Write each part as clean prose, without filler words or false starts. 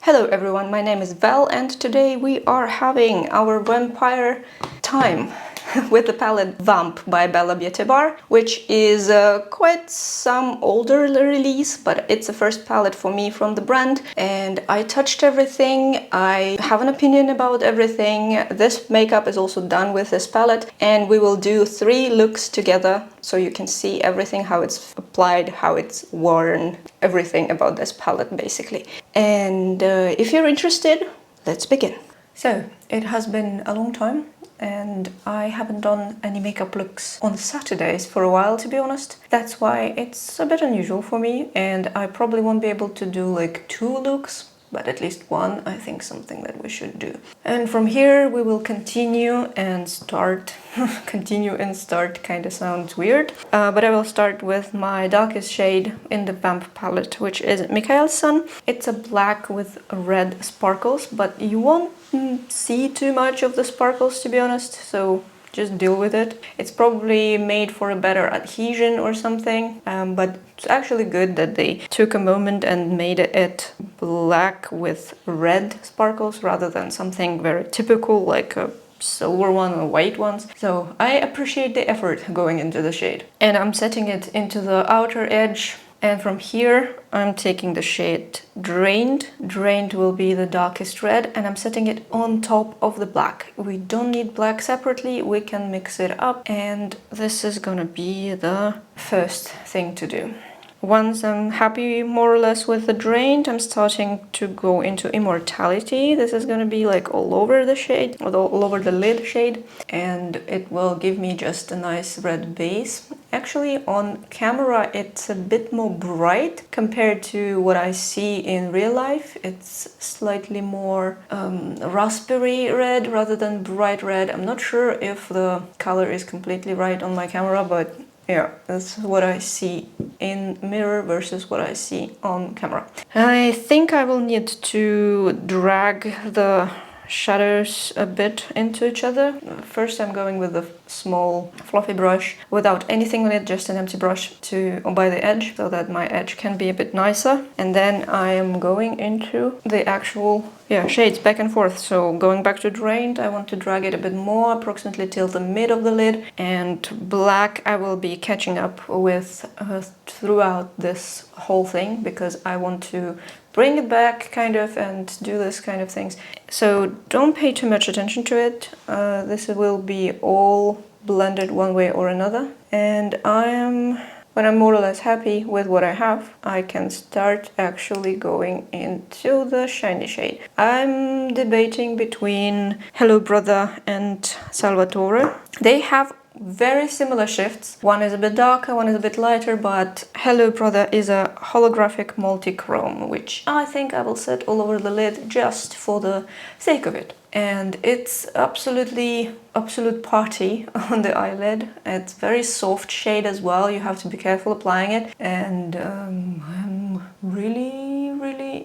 Hello everyone, my name is Val and today we are having our vampire time with the palette VAMP by BellaBeauteBar, which is quite some older release, but it's the first palette for me from the brand, and I touched everything. I have an opinion about everything. This makeup is also done with this palette, and we will do 3 looks together so you can see everything, how it's applied, how it's worn, everything about this palette basically. And if you're interested, let's begin. So, it has been a long time and I haven't done any makeup looks on Saturdays for a while, to be honest. That's why it's a bit unusual for me, and I probably won't be able to do like 2 looks, but at least one, I think, something that we should do. And from here we will continue and start. Continue and start kind of sounds weird, but I will start with my darkest shade in the VAMP palette, which is Michael's Sun. It's a black with red sparkles, but you won't see too much of the sparkles, to be honest, so just deal with it. It's probably made for a better adhesion or something, but it's actually good that they took a moment and made it black with red sparkles rather than something very typical like a silver one or white ones. So I appreciate the effort going into the shade. And I'm setting it into the outer edge. And from here, I'm taking the shade Drained. Drained will be the darkest red, and I'm setting it on top of the black. We don't need black separately, we can mix it up, and this is gonna be the first thing to do. Once I'm happy more or less with the Drained, I'm starting to go into Immortality. This is gonna be like all over the shade, or all over the lid shade, and it will give me just a nice red base. Actually, on camera it's a bit more bright compared to what I see in real life. It's slightly more raspberry red rather than bright red. I'm not sure if the color is completely right on my camera, but yeah, that's what I see in mirror versus what I see on camera. I think I will need to drag the shadows a bit into each other. First I'm going with a small fluffy brush without anything on it, just an empty brush by the edge so that my edge can be a bit nicer. And then I am going into the actual shades back and forth. So going back to Drained, I want to drag it a bit more, approximately till the mid of the lid, and black I will be catching up with throughout this whole thing because I want to bring it back kind of and do this kind of things. So don't pay too much attention to it. This will be all blended one way or another. And when I'm more or less happy with what I have, I can start actually going into the shiny shade. I'm debating between Hello Brother and Salvatore. They have very similar shifts. One is a bit darker, one is a bit lighter, but Hello Brother is a holographic multi-chrome, which I think I will set all over the lid just for the sake of it. And it's absolute party on the eyelid. It's very soft shade as well, you have to be careful applying it. And I'm really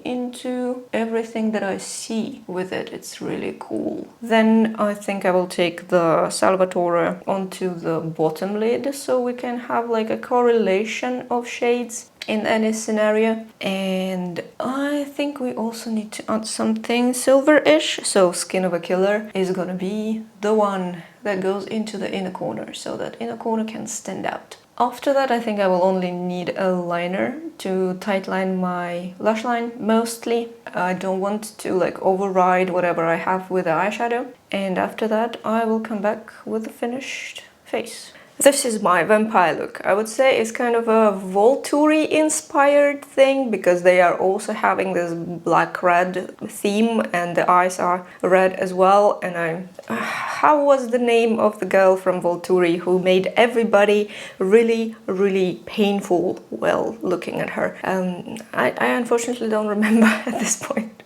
into everything that I see with it. It's really cool. Then I think I will take the Salvatore onto the bottom lid so we can have like a correlation of shades in any scenario. And I think we also need to add something silver-ish, so Skin of a Killer is gonna be the one that goes into the inner corner so that inner corner can stand out. After that, I think I will only need a liner to tightline my lash line mostly. I don't want to like override whatever I have with the eyeshadow. And after that, I will come back with the finished face. This is my vampire look. I would say it's kind of a Volturi inspired thing because they are also having this black-red theme and the eyes are red as well. And how was the name of the girl from Volturi who made everybody really painful while looking at her? I unfortunately don't remember at this point.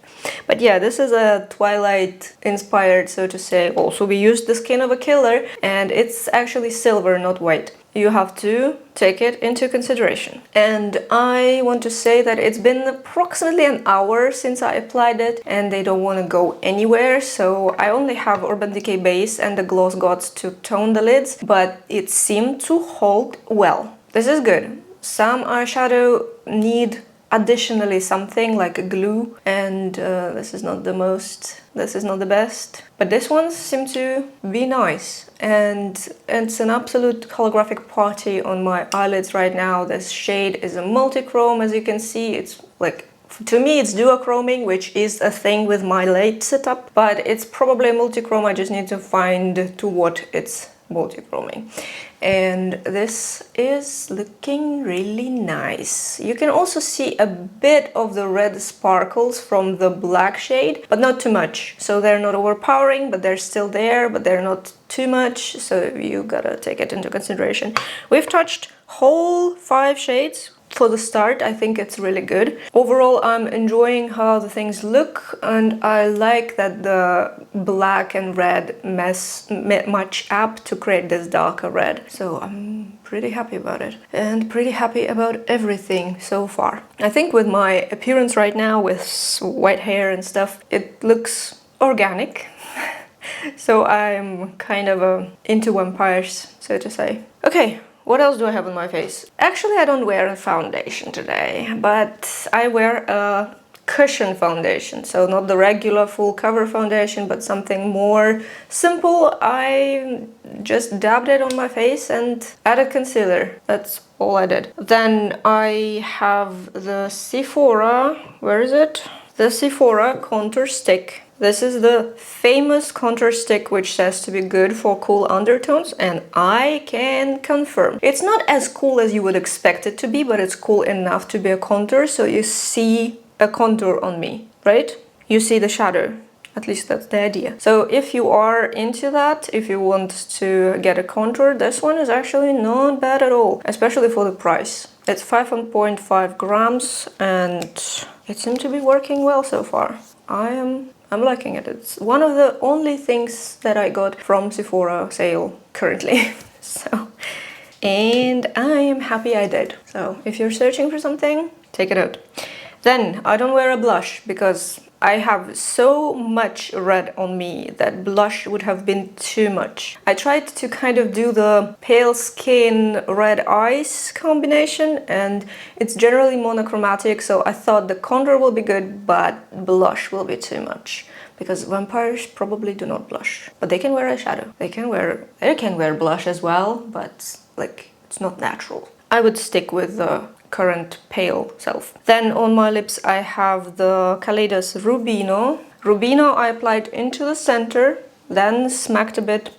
But yeah, this is a Twilight inspired, so to say. Also, we used the Skin of a Killer, and it's actually silver, not white. You have to take it into consideration. And I want to say that it's been approximately an hour since I applied it, and they don't want to go anywhere, so I only have Urban Decay base and the Gloss Gods to tone the lids, but it seemed to hold well. This is good. Some eyeshadow need additionally something like a glue, and this is not the best, but this one seems to be nice, and it's an absolute holographic party on my eyelids right now. This shade is a multi-chrome, as you can see. It's like, to me it's duochroming, which is a thing with my late setup, but it's probably a multi-chrome. I just need to find to what it's multi-chroming. And this is looking really nice. You can also see a bit of the red sparkles from the black shade, but not too much. So they're not overpowering, but they're still there, but they're not too much. So you gotta take it into consideration. We've touched whole 5 shades. For the start, I think it's really good. Overall, I'm enjoying how the things look, and I like that the black and red match up to create this darker red. So I'm pretty happy about it, and pretty happy about everything so far. I think with my appearance right now, with white hair and stuff, it looks organic. So I'm kind of into vampires, so to say. Okay. What else do I have on my face? Actually, I don't wear a foundation today, but I wear a cushion foundation. So not the regular full cover foundation, but something more simple. I just dabbed it on my face and added concealer. That's all I did. Then I have the Sephora, where is it? The Sephora contour stick. This is the famous contour stick which says to be good for cool undertones, and I can confirm. It's not as cool as you would expect it to be, but it's cool enough to be a contour, so you see a contour on me, right? You see the shadow. At least that's the idea. So if you are into that, if you want to get a contour, this one is actually not bad at all, especially for the price. It's 5.5 grams and it seems to be working well so far. I'm liking it. It's one of the only things that I got from Sephora sale currently. So, and I am happy I did. So if you're searching for something, take it out. Then I don't wear a blush because I have so much red on me that blush would have been too much. I tried to kind of do the pale skin, red eyes combination, and it's generally monochromatic, so I thought the contour will be good, but blush will be too much. Because vampires probably do not blush, but they can wear eyeshadow. They can wear blush as well, but like it's not natural. I would stick with the current pale self. Then on my lips I have the Kaleidos Rubino. Rubino I applied into the center, then smacked a bit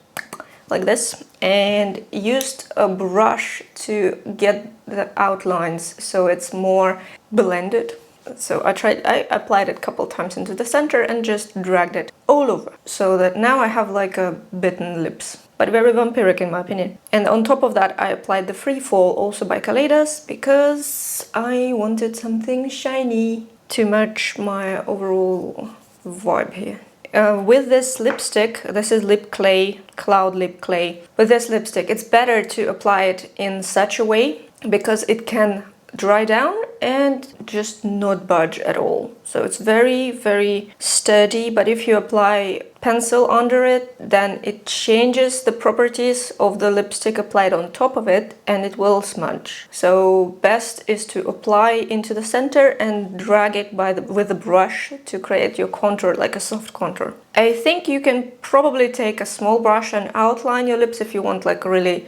like this, and used a brush to get the outlines so it's more blended. So I applied it a couple times into the center and just dragged it all over, so that now I have like a bitten lips, but very vampiric in my opinion. And on top of that I applied the Free Fall also by Kaleidos because I wanted something shiny to match my overall vibe here. With this lipstick, this is lip clay, cloud lip clay. With this lipstick it's better to apply it in such a way because it can dry down and just not budge at all. So it's very, very sturdy, but if you apply pencil under it, then it changes the properties of the lipstick applied on top of it and it will smudge. So best is to apply into the center and drag it with a brush to create your contour, like a soft contour. I think you can probably take a small brush and outline your lips if you want like a really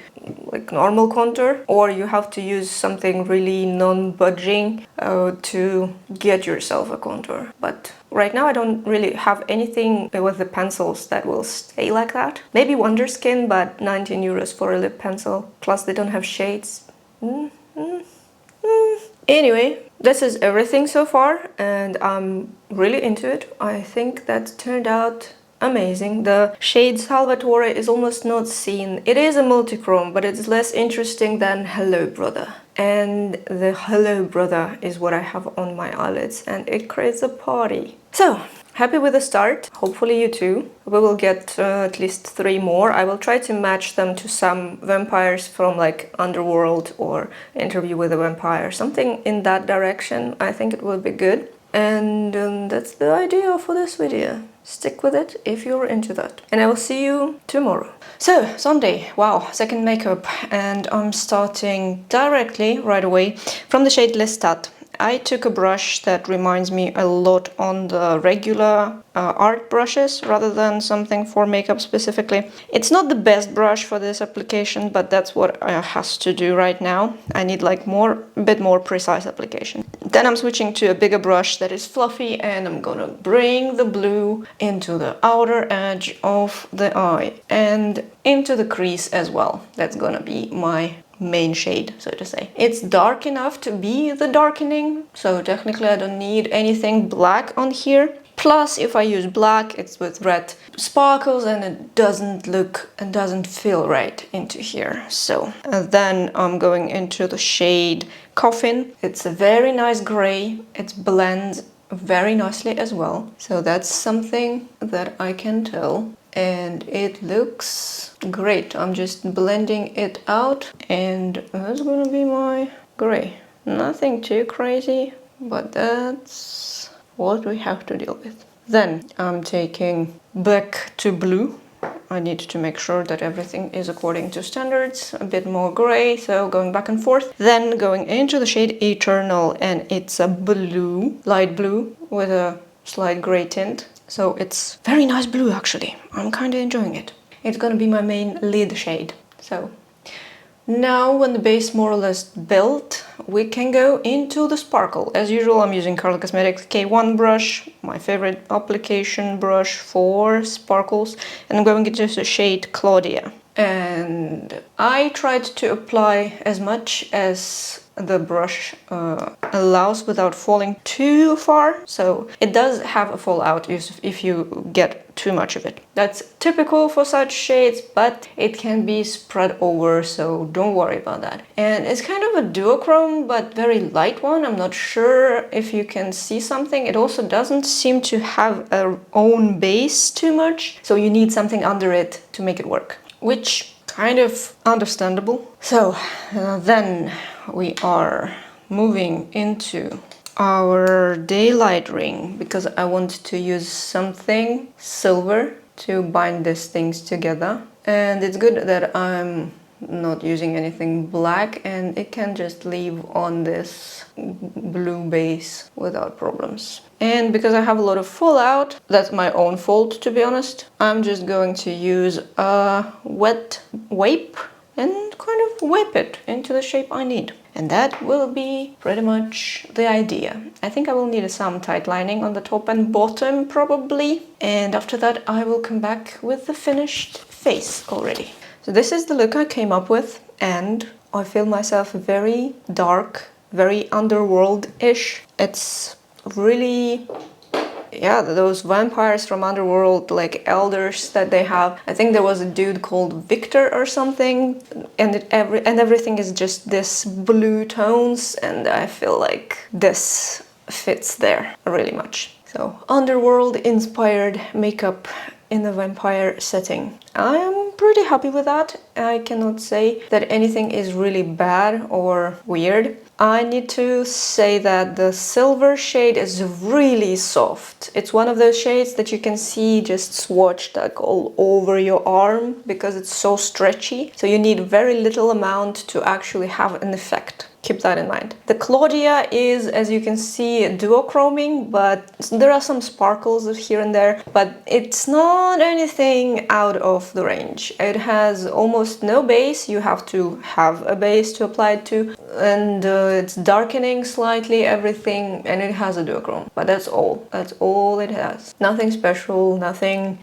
like normal contour, or you have to use something really non-budging to get yourself a contour. But right now I don't really have anything with the pencils that will stay like that. Maybe Wonder Skin, but 19 euros for a lip pencil, plus they don't have shades. Anyway, this is everything so far and I'm really into it. I think that turned out amazing. The shade Salvatore is almost not seen. It is a multi-chrome, but it's less interesting than Hello Brother. And the Hello Brother is what I have on my eyelids and it creates a party. So, happy with the start. Hopefully you too. We will get at least 3 more. I will try to match them to some vampires from like Underworld or Interview with a Vampire. Something in that direction. I think it will be good. And that's the idea for this video. Stick with it if you're into that. And I will see you tomorrow. So, Sunday, wow, second makeup. And I'm starting directly, right away, from the shade Lestat. I took a brush that reminds me a lot on the regular art brushes rather than something for makeup specifically. It's not the best brush for this application, but that's what I has to do right now. I need like a bit more precise application. Then I'm switching to a bigger brush that is fluffy, and I'm gonna bring the blue into the outer edge of the eye and into the crease as well. That's gonna be my main shade, so to say. It's dark enough to be the darkening, so technically I don't need anything black on here. Plus, if I use black, it's with red sparkles and it doesn't look and doesn't feel right into here. So then I'm going into the shade Coffin. It's a very nice gray. It blends very nicely as well. So that's something that I can tell. And it looks great. I'm just blending it out, and that's gonna be my gray. Nothing too crazy, but that's what we have to deal with. Then I'm taking back to blue. I need to make sure that everything is according to standards. A bit more gray, so going back and forth. Then going into the shade Eternal, and it's a blue, light blue with a slight gray tint. So it's very nice blue actually. I'm kind of enjoying it. It's gonna be my main lid shade. So now when the base more or less built, we can go into the sparkle. As usual, I'm using Color Cosmetics K1 brush, my favorite application brush for sparkles, and I'm going into the shade Claudia. And I tried to apply as much as the brush allows without falling too far. So it does have a fallout if you get too much of it. That's typical for such shades, but it can be spread over, so don't worry about that. And it's kind of a duochrome, but very light one. I'm not sure if you can see something. It also doesn't seem to have a own base too much, so you need something under it to make it work, which kind of understandable. So then we are moving into our daylight ring, because I want to use something silver to bind these things together. And it's good that I'm not using anything black, and it can just leave on this blue base without problems. And because I have a lot of fallout, that's my own fault, to be honest. I'm just going to use a wet wipe and kind of wipe it into the shape I need. And that will be pretty much the idea. I think I will need some tight lining on the top and bottom probably. And after that I will come back with the finished face already. So this is the look I came up with, and I feel myself very dark, very underworld-ish. It's really, yeah, those vampires from Underworld, like elders that they have. I think there was a dude called Victor or something, and everything is just this blue tones, and I feel like this fits there really much. So Underworld-inspired makeup in the vampire setting. I am pretty happy with that. I cannot say that anything is really bad or weird. I need to say that the silver shade is really soft. It's one of those shades that you can see just swatched like all over your arm because it's so stretchy. So you need very little amount to actually have an effect. Keep that in mind. The Claudia is, as you can see, duochroming, but there are some sparkles here and there, but it's not anything out of the range. It has almost no base. You have to have a base to apply it to, and it's darkening slightly everything, and it has a duochrome, but that's all. That's all it has. Nothing special, nothing...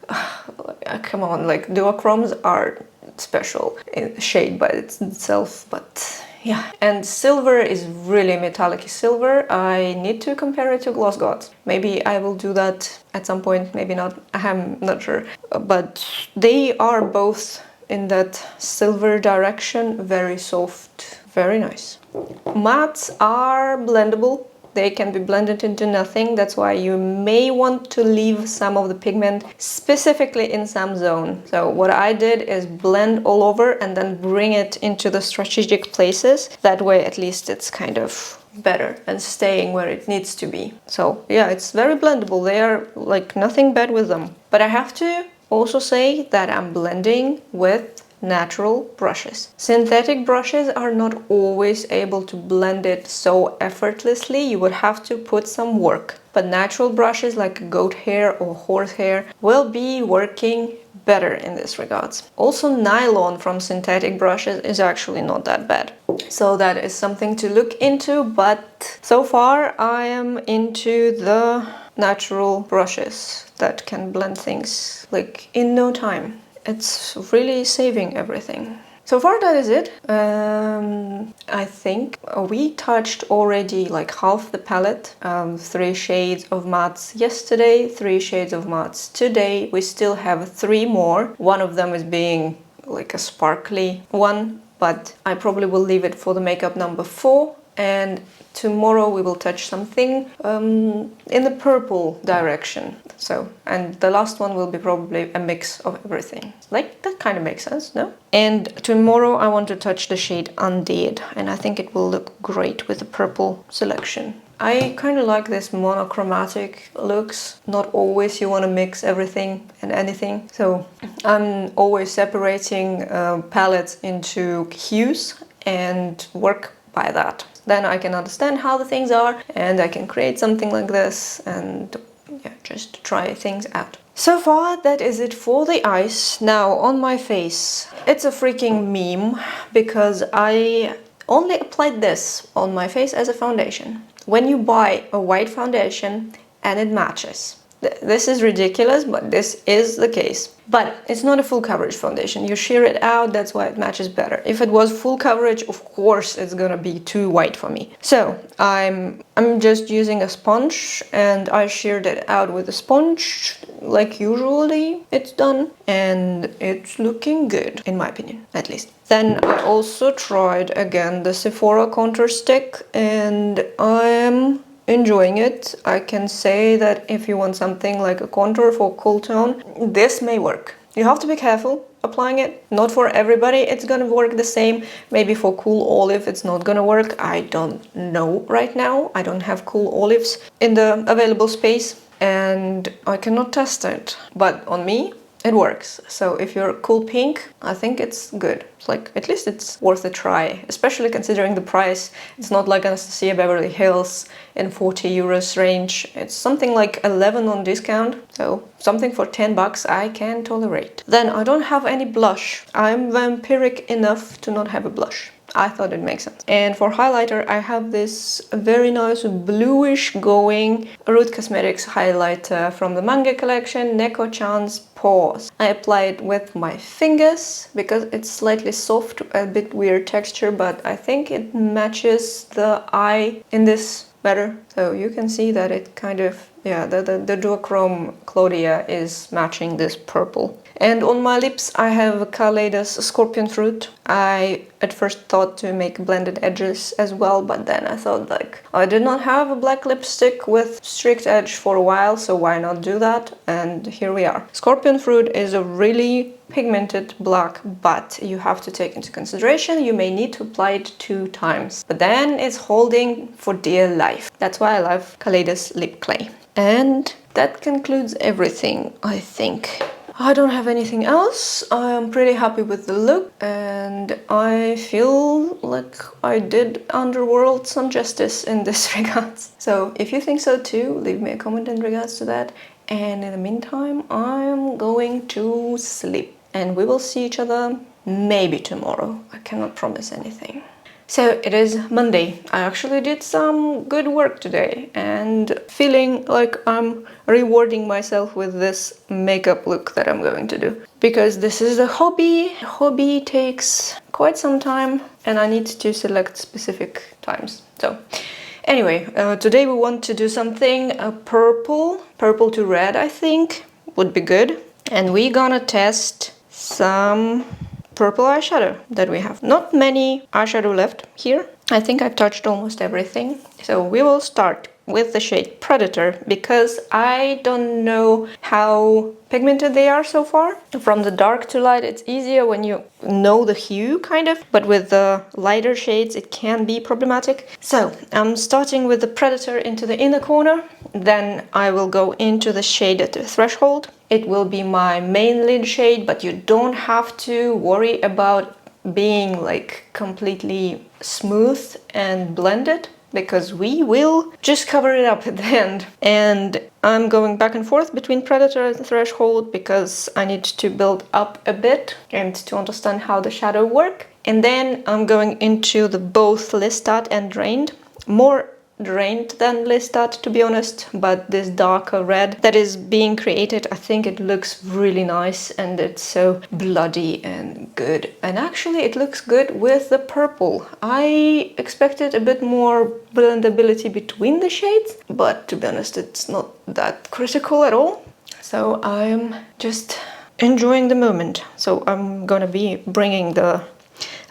come on, like duochromes are special in shade by itself, but... yeah, and silver is really metallic silver. I need to compare it to Gloss Gods. Maybe I will do that at some point, maybe not. I'm not sure. But they are both in that silver direction, very soft, very nice. Mattes are blendable. They can be blended into nothing. That's why you may want to leave some of the pigment specifically in some zone. So what I did is blend all over and then bring it into the strategic places. That way at least it's kind of better and staying where it needs to be. So yeah, it's very blendable. They are like nothing bad with them. But I have to also say that I'm blending with natural brushes. Synthetic brushes are not always able to blend it so effortlessly. You would have to put some work. But natural brushes like goat hair or horse hair will be working better in this regards. Also, nylon from synthetic brushes is actually not that bad. So that is something to look into, but so far I am into the natural brushes that can blend things like in no time. It's really saving everything. So far that is it. I think we touched already like half the palette. 3 shades of mattes yesterday, 3 shades of mattes today. We still have 3 more. One of them is being like a sparkly one, but I probably will leave it for the makeup number 4. And tomorrow we will touch something in the purple direction. So, and the last one will be probably a mix of everything. Like, that kind of makes sense, no? And tomorrow I want to touch the shade Undead, and I think it will look great with the purple selection. I kind of like this monochromatic looks. Not always you want to mix everything and anything. So I'm always separating palettes into hues and work by that. Then I can understand how the things are and I can create something like this and yeah, just try things out. So far that is it for the eyes. Now on my face, it's a freaking meme because I only applied this on my face as a foundation. When you buy a white foundation and it matches. This is ridiculous, but this is the case. But it's not a full coverage foundation. You shear it out, that's why it matches better. If it was full coverage, of course it's gonna be too white for me. So I'm just using a sponge and I sheared it out with a sponge like usually it's done, and it's looking good in my opinion, at least. Then I also tried again the Sephora contour stick and I'm enjoying it. I can say that if you want something like a contour for cool tone, this may work. You have to be careful applying it. Not for everybody it's gonna work the same. Maybe for cool olive it's not gonna work. I don't know right now. I don't have cool olives in the available space and I cannot test it. But on me, it works. So if you're cool pink, I think it's good. It's like, at least it's worth a try, especially considering the price. It's not like Anastasia Beverly Hills in 40 euros range. It's something like 11 on discount. So something for 10 bucks I can tolerate. Then I don't have any blush. I'm vampiric enough to not have a blush. I thought it makes sense. And for highlighter, I have this very nice bluish going Root Cosmetics highlighter from the manga collection, Neko-chan's Paws. I apply it with my fingers because it's slightly soft, a bit weird texture, but I think it matches the eye in this better. So you can see that it kind of, yeah, the duochrome Claudia is matching this purple. And on my lips I have Kaleidos Scorpion Fruit. I at first thought to make blended edges as well, but then I thought like I did not have a black lipstick with strict edge for a while, so why not do that? And here we are. Scorpion Fruit is a really pigmented black, but you have to take into consideration you may need to apply it 2 times. But then it's holding for dear life. That's why I love Kaleidos Lip Clay. And that concludes everything, I think. I don't have anything else. I'm pretty happy with the look and I feel like I did Underworld some justice in this regards. So if you think so too, leave me a comment in regards to that. And in the meantime, I'm going to sleep and we will see each other maybe tomorrow. I cannot promise anything. So it is Monday. I actually did some good work today and feeling like I'm rewarding myself with this makeup look that I'm going to do. Because this is a hobby. Hobby takes quite some time and I need to select specific times. So anyway, today we want to do something purple to red, I think would be good. And we're gonna test some purple eyeshadow that we have. Not many eyeshadow left here. I think I've touched almost everything. So we will start with the shade Predator because I don't know how pigmented they are so far. From the dark to light it's easier when you know the hue kind of, but with the lighter shades it can be problematic. So I'm starting with the Predator into the inner corner, then I will go into the shade at the Threshold. It will be my main lid shade, but you don't have to worry about being like completely smooth and blended, because we will just cover it up at the end. And I'm going back and forth between Predator and Threshold because I need to build up a bit and to understand how the shadow work. And then I'm going into the both Lestat and Drained. More drained than Lestat, to be honest, but this darker red that is being created, I think it looks really nice, and it's so bloody and good. And actually it looks good with the purple. I expected a bit more blendability between the shades, but to be honest, it's not that critical at all. So I'm just enjoying the moment. So I'm gonna be bringing the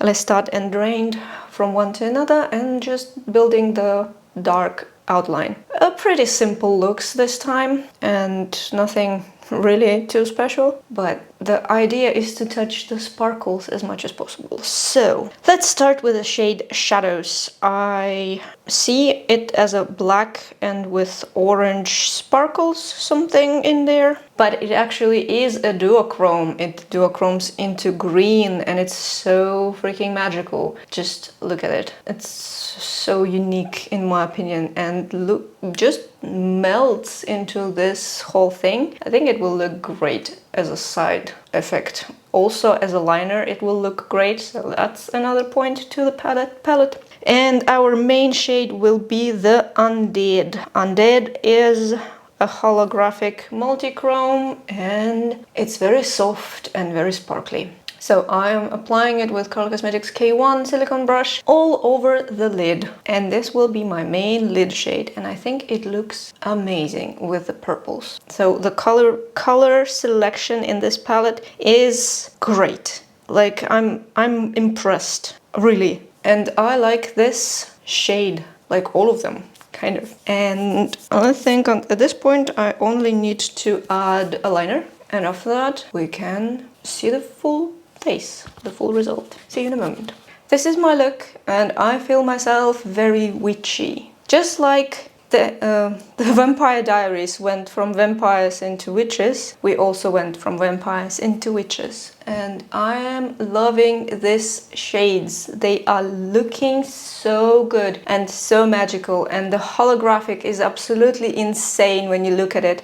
Lestat and Drained from one to another and just building the dark outline. A pretty simple looks this time, and nothing really too special, but the idea is to touch the sparkles as much as possible. So let's start with the shade Shadows. I see it as a black and with orange sparkles, something in there, but it actually is a duochrome. It duochromes into green, and it's so freaking magical. Just look at it. It's so unique in my opinion, and look, just melts into this whole thing. I think it will look great as a side effect. Also as a liner it will look great, so that's another point to the palette. And our main shade will be the Undead. Undead is a holographic multichrome, and it's very soft and very sparkly. So I'm applying it with Color Cosmetics K1 silicone brush all over the lid. And this will be my main lid shade, and I think it looks amazing with the purples. So the color selection in this palette is great. Like I'm impressed, really. And I like this shade, like all of them, kind of. And I think at this point I only need to add a liner, and after that we can see the full face, the full result. See you in a moment. This is my look, and I feel myself very witchy. Just like the Vampire Diaries went from vampires into witches, we also went from vampires into witches. And I am loving these shades. They are looking so good and so magical, and the holographic is absolutely insane when you look at it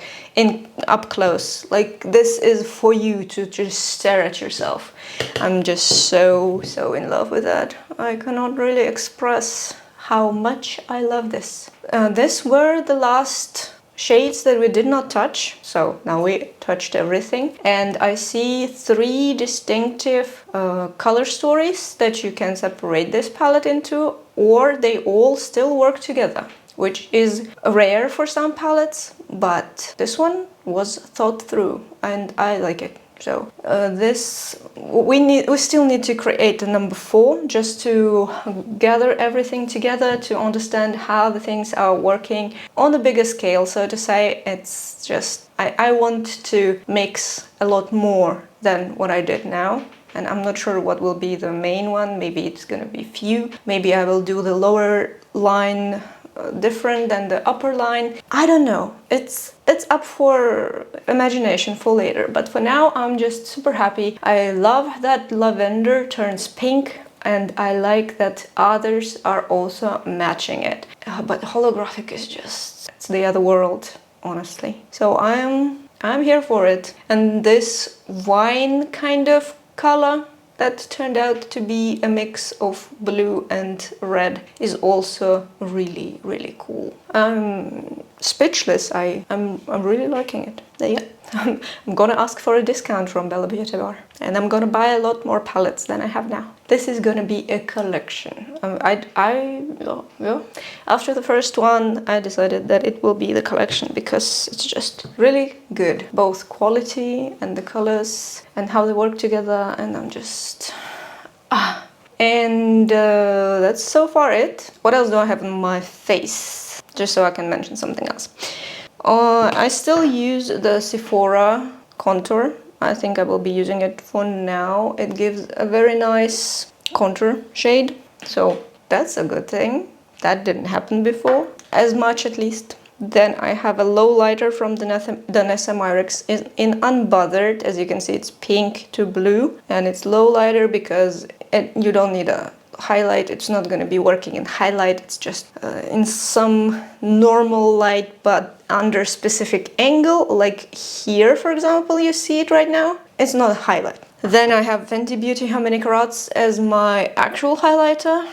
up close. Like, this is for you to just stare at yourself. I'm just so in love with that. I cannot really express how much I love this. These were the last shades that we did not touch, so now we touched everything. And I see 3 distinctive color stories that you can separate this palette into, or they all still work together, which is rare for some palettes, but this one was thought through and I like it. So we still need to create a number 4 just to gather everything together, to understand how the things are working on a bigger scale, so to say. It's just, I want to mix a lot more than what I did now. And I'm not sure what will be the main one. Maybe it's gonna be few. Maybe I will do the lower line different than the upper line. I don't know. It's up for imagination for later, but for now I'm just super happy. I love that lavender turns pink, and I like that others are also matching it. But holographic is just, it's the other world, honestly. So I'm here for it. And this wine kind of color that turned out to be a mix of blue and red is also really, really cool. I'm speechless. I'm really liking it. Yeah. I'm gonna ask for a discount from BellaBeauteBar, and I'm gonna buy a lot more palettes than I have now. This is gonna be a collection. Yeah. After the first one, I decided that it will be the collection because it's just really good, both quality and the colors and how they work together. And I'm just And that's so far it. What else do I have on my face? Just so I can mention something else. I still use the Sephora contour. I think I will be using it for now. It gives a very nice contour shade, so that's a good thing. That didn't happen before, as much at least. Then I have a low lighter from the Nessa Myrix in Unbothered. As you can see, it's pink to blue, and it's low lighter because you don't need a highlight. It's not going to be working in highlight. It's just in some normal light, but under specific angle, like here, for example, you see it right now. It's not a highlight. Then I have Fenty Beauty How Many Carats as my actual highlighter.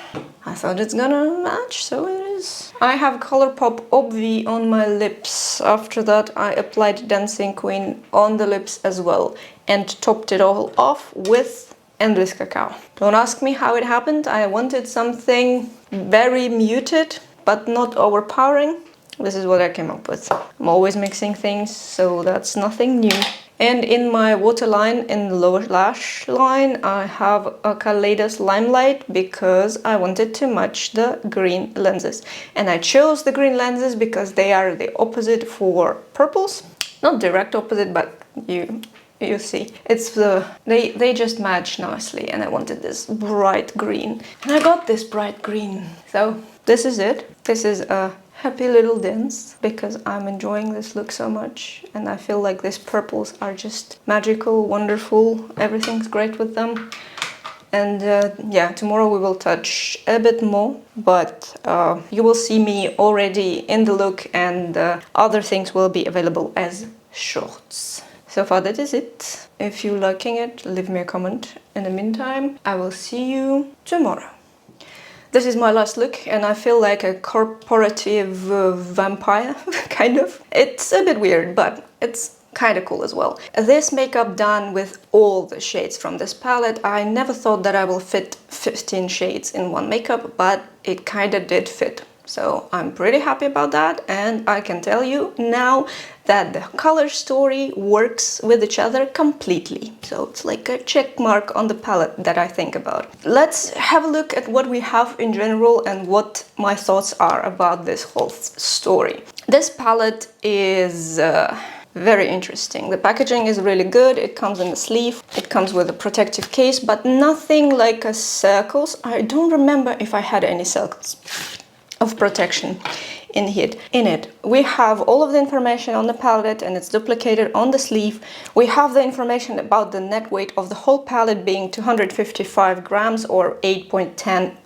I thought it's gonna match, so it is. I have ColourPop Obvi on my lips. After that, I applied Dancing Queen on the lips as well and topped it all off with Endless Cacao. Don't ask me how it happened. I wanted something very muted, but not overpowering. This is what I came up with. I'm always mixing things, so that's nothing new. And in my waterline, in the lower lash line, I have a Kaleidos Limelight because I wanted to match the green lenses. And I chose the green lenses because they are the opposite for purples. Not direct opposite, but you see. It's they just match nicely, and I wanted this bright green. And I got this bright green. So this is it. This is a happy little dance because I'm enjoying this look so much, and I feel like these purples are just magical, wonderful. Everything's great with them. And yeah, tomorrow we will touch a bit more, but you will see me already in the look, and other things will be available as shorts. So far that is it. If you're liking it, leave me a comment. In the meantime, I will see you tomorrow. This is my last look, and I feel like a corporative vampire, kind of. It's a bit weird, but it's kind of cool as well. This makeup done with all the shades from this palette. I never thought that I will fit 15 shades in one makeup, but it kind of did fit. So I'm pretty happy about that, and I can tell you now that the color story works with each other completely. So it's like a check mark on the palette that I think about. Let's have a look at what we have in general and what my thoughts are about this whole story. This palette is very interesting. The packaging is really good. It comes in a sleeve. It comes with a protective case, but nothing like a circles. I don't remember if I had any circles of protection in it. We have all of the information on the palette, and it's duplicated on the sleeve. We have the information about the net weight of the whole palette being 255 grams or 8.10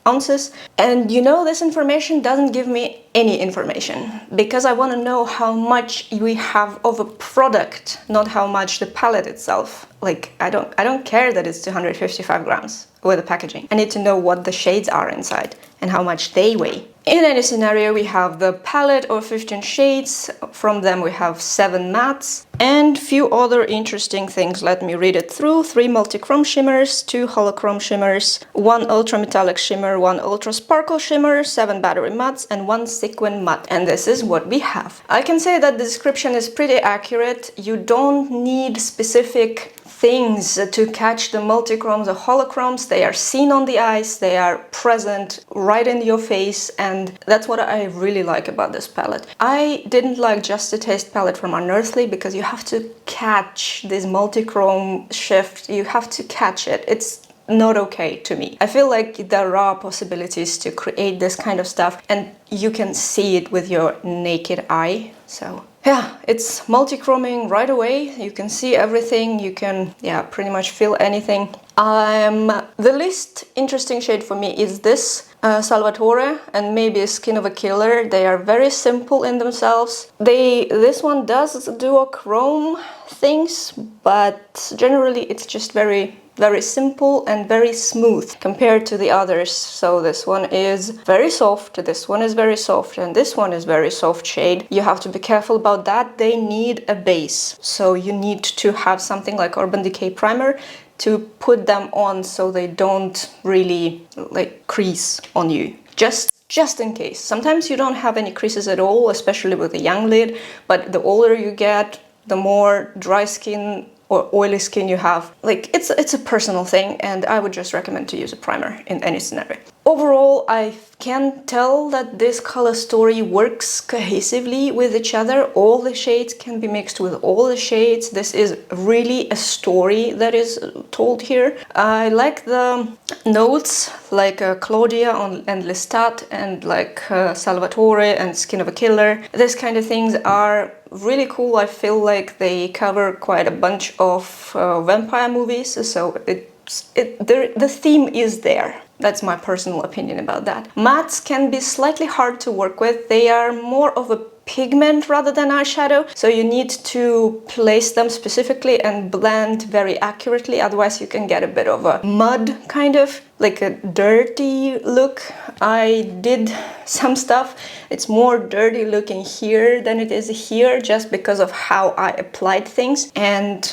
ounces. And you know, this information doesn't give me any information because I want to know how much we have of a product, not how much the palette itself. Like, I don't care that it's 255 grams with the packaging. I need to know what the shades are inside and how much they weigh. In any scenario, we have the palette of 15 shades. From them we have 7 mattes and few other interesting things. Let me read it through. 3 multi-chrome shimmers, 2 holochrome shimmers, 1 ultra metallic shimmer, 1 ultra sparkle shimmer, 7 battery mattes, and 1 sequin matte. And this is what we have. I can say that the description is pretty accurate. You don't need specific things to catch the multichromes or holochromes. They are seen on the eyes, they are present right in your face, and that's what I really like about this palette. I didn't like Just a Taste palette from Unearthly because you have to catch this multichrome shift, you have to catch it. It's not okay to me. I feel like there are possibilities to create this kind of stuff, and you can see it with your naked eye. So yeah, it's multi-chroming right away. You can see everything. You can, yeah, pretty much feel anything. The least interesting shade for me is this Salvatore and maybe Skin of a Killer. They are very simple in themselves. This one does duochrome things, but generally it's just very simple and very smooth compared to the others. So this one is very soft, this one is very soft, and this one is very soft shade. You have to be careful about that. They need a base, so you need to have something like Urban Decay primer to put them on so they don't really like crease on you. Just in case. Sometimes you don't have any creases at all, especially with a young lid, but the older you get, the more dry skin or oily skin you have. Like, it's a personal thing, and I would just recommend to use a primer in any scenario. Overall, I can tell that this color story works cohesively with each other. All the shades can be mixed with all the shades. This is really a story that is told here. I like the notes like Claudia and Lestat and like Salvatore and Skin of a Killer. This kind of things are really cool. I feel like they cover quite a bunch of vampire movies, so the theme is there. That's my personal opinion about that. Mattes can be slightly hard to work with. They are more of a pigment rather than eyeshadow, so you need to place them specifically and blend very accurately, otherwise you can get a bit of a mud kind of, like a dirty look. I did some stuff, it's more dirty looking here than it is here, just because of how I applied things, and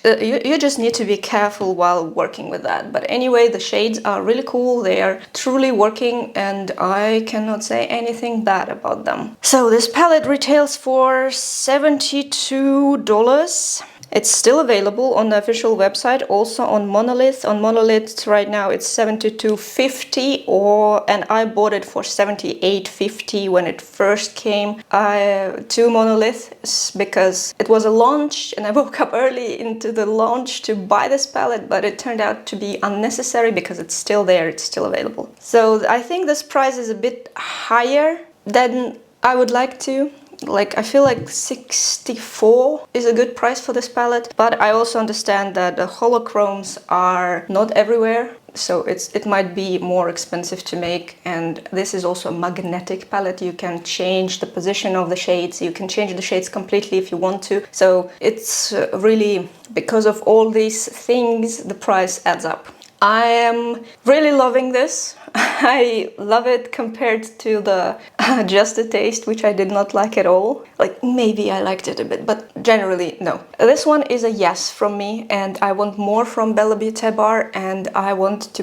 you just need to be careful while working with that. But anyway, the shades are really cool, they are truly working, and I cannot say anything bad about them. So this palette retails for $72. It's still available on the official website, also on Monolith. On Monolith right now it's $72.50, and I bought it for $78.50 when it first came to Monolith, because it was a launch and I woke up early into the launch to buy this palette, but it turned out to be unnecessary because it's still there, it's still available. So I think this price is a bit higher than I would like to. Like, I feel like 64 is a good price for this palette, but I also understand that the holochromes are not everywhere, so it might be more expensive to make. And this is also a magnetic palette. You can change the position of the shades, you can change the shades completely if you want to. So it's really, because of all these things, the price adds up. I am really loving this. I love it compared to the Just a Taste, which I did not like at all. Like, maybe I liked it a bit, but generally no. This one is a yes from me, and I want more from BellaBeauteBar, and I want to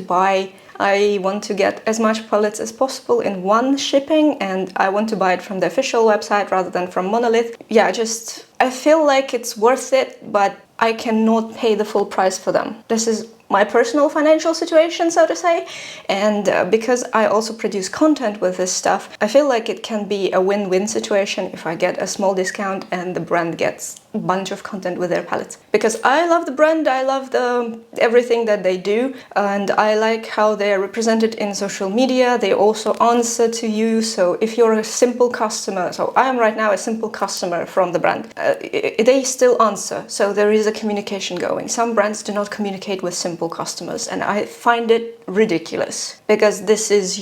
get as much palettes as possible in one shipping, and I want to buy it from the official website rather than from Monolith. Yeah, I feel like it's worth it, but I cannot pay the full price for them. This is my personal financial situation, so to say, and because I also produce content with this stuff, I feel like it can be a win-win situation if I get a small discount and the brand gets a bunch of content with their palettes. Because I love the brand, I love everything that they do, and I like how they are represented in social media. They also answer to you, so if you're a simple customer, so I am right now a simple customer from the brand, they still answer, so there is a communication going. Some brands do not communicate with simple customers, and I find it ridiculous, because this is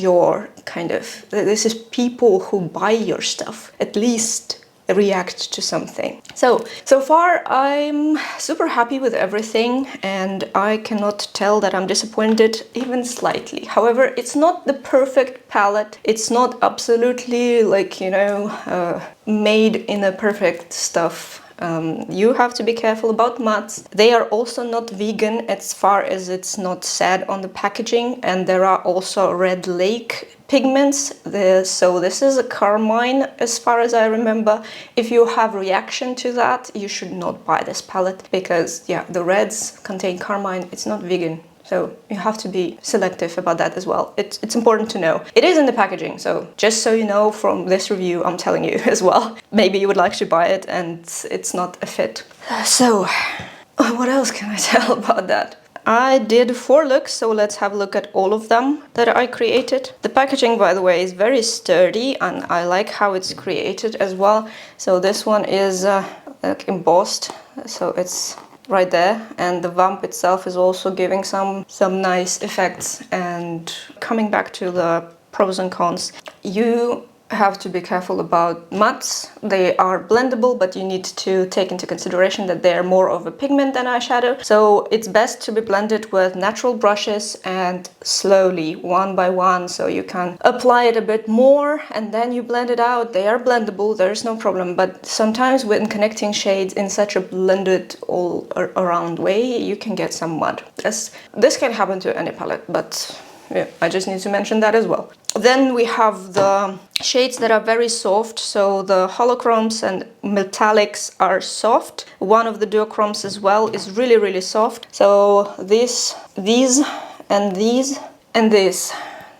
this is people who buy your stuff. At least react to something. So far I'm super happy with everything, and I cannot tell that I'm disappointed even slightly. However, it's not the perfect palette. It's not absolutely like, made in a perfect stuff. You have to be careful about mattes. They are also not vegan, as far as it's not said on the packaging, and there are also red lake pigments. So this is a carmine, as far as I remember. If you have reaction to that, you should not buy this palette, because yeah, the reds contain carmine. It's not vegan. So you have to be selective about that as well. It's important to know. It is in the packaging, so just so you know from this review, I'm telling you as well. Maybe you would like to buy it and it's not a fit. So, what else can I tell about that? I did 4 looks, so let's have a look at all of them that I created. The packaging, by the way, is very sturdy, and I like how it's created as well. So this one is like embossed, so it's right there, and the VAMP itself is also giving some nice effects. And coming back to the pros and cons, you have to be careful about mattes. They are blendable, but you need to take into consideration that they're more of a pigment than eyeshadow. So it's best to be blended with natural brushes and slowly, one by one, so you can apply it a bit more and then you blend it out. They are blendable, there's no problem, but sometimes when connecting shades in such a blended all around way, you can get some mud. This can happen to any palette, but yeah, I just need to mention that as well. Then we have the shades that are very soft, so the holochromes and metallics are soft. One of the duochromes as well is really, really soft. So these and these and this.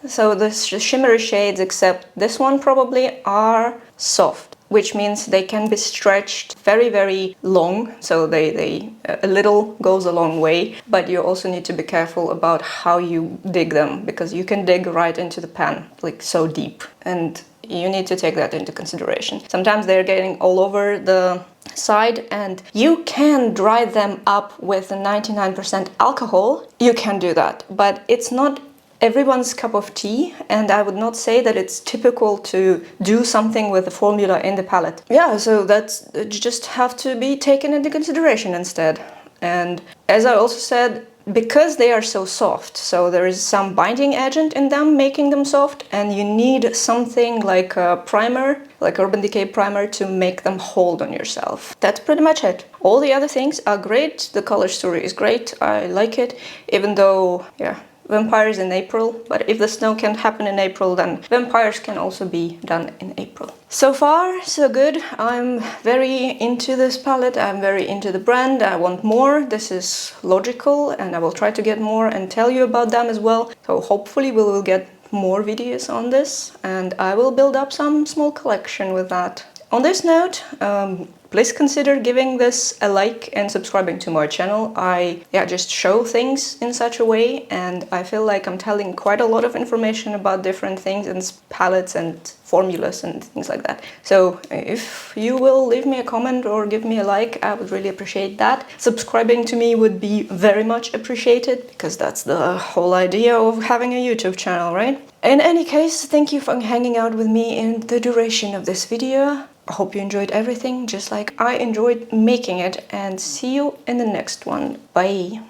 So the shimmery shades, except this one probably, are soft, which means they can be stretched very, very long. So a little goes a long way, but you also need to be careful about how you dig them, because you can dig right into the pan, like so deep. And you need to take that into consideration. Sometimes they're getting all over the side, and you can dry them up with 99% alcohol. You can do that, but it's not everyone's cup of tea, and I would not say that it's typical to do something with the formula in the palette. Yeah, so that's just have to be taken into consideration instead. And as I also said, because they are so soft, so there is some binding agent in them making them soft, and you need something like a primer, like Urban Decay primer, to make them hold on yourself. That's pretty much it. All the other things are great. The color story is great. I like it, even though, yeah, vampires in April, but if the snow can't happen in April, then vampires can also be done in April. So far, so good. I'm very into this palette, I'm very into the brand, I want more. This is logical, and I will try to get more and tell you about them as well. So hopefully we will get more videos on this, and I will build up some small collection with that. On this note, please consider giving this a like and subscribing to my channel. I just show things in such a way, and I feel like I'm telling quite a lot of information about different things and palettes and formulas and things like that. So if you will leave me a comment or give me a like, I would really appreciate that. Subscribing to me would be very much appreciated, because that's the whole idea of having a YouTube channel, right? In any case, thank you for hanging out with me in the duration of this video. I hope you enjoyed everything just like I enjoyed making it, and see you in the next one. Bye!